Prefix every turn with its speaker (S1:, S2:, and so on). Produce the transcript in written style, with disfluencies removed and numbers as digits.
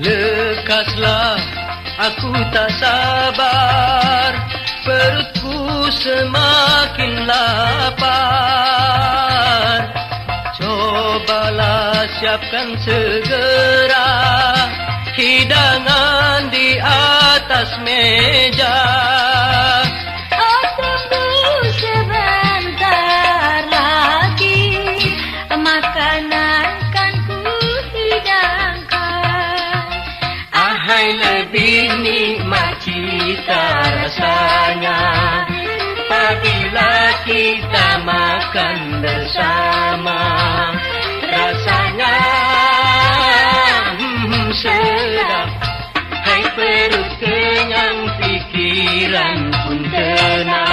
S1: Lekaslah, aku tak sabar, perutku semakin lapar. Cobalah siapkan segera hidangan di atas meja.
S2: Oh, tunggu sebentar lagi, makanan kan ku hidangkan.
S1: Ahai, lebih nikmat cita rasanya apabila kita makan bersama. Rasanya sedap, hai perut kenyang, pikiran pun tenang.